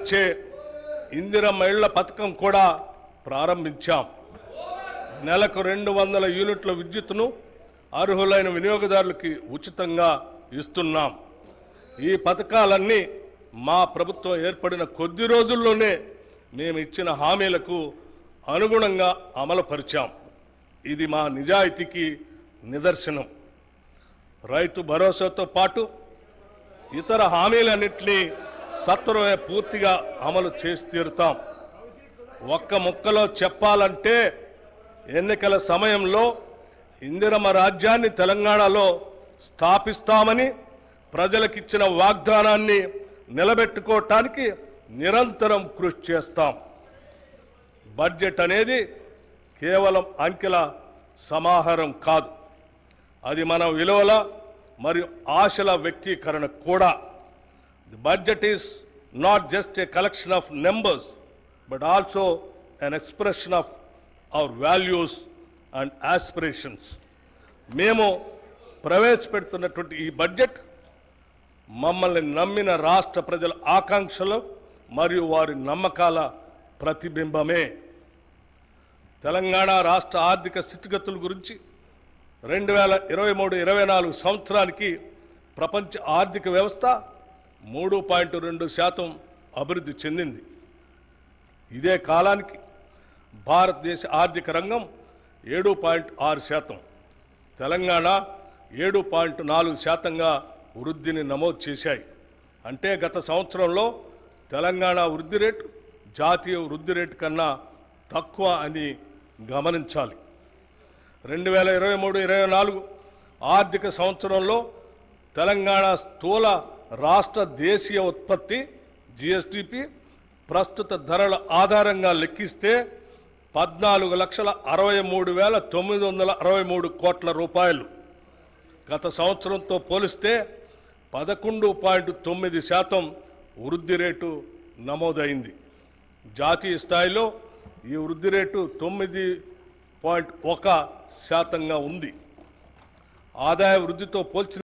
వచ్చే ఇందిరమ్మ ఇళ్ల పథకం కూడా ప్రారంభించాం. నెలకు 200 యూనిట్ల విద్యుత్తును అర్హులైన వినియోగదారులకి ఉచితంగా ఇస్తున్నాం. ఈ పథకాలన్నీ మా ప్రభుత్వం ఏర్పడిన కొద్ది రోజుల్లోనే మేము ఇచ్చిన హామీలకు అనుగుణంగా అమలుపరిచాం. ఇది మా నిజాయితీకి నిదర్శనం. రైతు భరోసాతో పాటు ఇతర హామీలన్నింటినీ సత్వరమే పూర్తిగా అమలు చేసి తీరుతాం. ఒక్క ముక్కలో చెప్పాలంటే ఎన్నికల సమయంలో ఇందిరమ్మ రాజ్యాన్ని తెలంగాణలో స్థాపిస్తామని ప్రజలకిచ్చిన వాగ్దానాన్ని నిలబెట్టుకోవటానికి నిరంతరం కృషి చేస్తాం. బడ్జెట్ అనేది కేవలం అంకెల సమాహారం కాదు, అది మన విలువల మరియు ఆశల వ్యక్తీకరణ కూడా. The budget is not just a collection of numbers, but also an expression of our values and aspirations. మేము ప్రవేశపెడుతున్నటువంటి ఈ బడ్జెట్ మమ్మల్ని నమ్మిన రాష్ట్ర ప్రజల ఆకాంక్షలు మరియు వారి నమ్మకాల ప్రతిబింబమే. తెలంగాణ రాష్ట్ర ఆర్థిక స్థితిగతుల గురించి 2023-24 సంవత్సరానికి ప్రపంచ ఆర్థిక వ్యవస్థ 3.2% అభివృద్ధి చెందింది. ఇదే కాలానికి భారతదేశ ఆర్థిక రంగం 7.6%, తెలంగాణ 7.4%గా వృద్ధిని నమోదు చేశాయి. అంటే గత సంవత్సరంలో తెలంగాణ వృద్ధి రేటు జాతీయ వృద్ధి రేటు కన్నా తక్కువ అని గమనించాలి. 2023-24 ఆర్థిక సంవత్సరంలో తెలంగాణ స్థూల రాష్ట్ర దేశీయ ఉత్పత్తి జిఎస్డిపి ప్రస్తుత ధరల ఆధారంగా లెక్కిస్తే 14,63,963 కోట్ల రూపాయలు. గత సంవత్సరంతో పోలిస్తే 11.9% వృద్ధి రేటు నమోదైంది. జాతీయ స్థాయిలో ఈ వృద్ధి రేటు 9.1%గా ఉంది. ఆదాయ వృద్ధితో పోల్చిన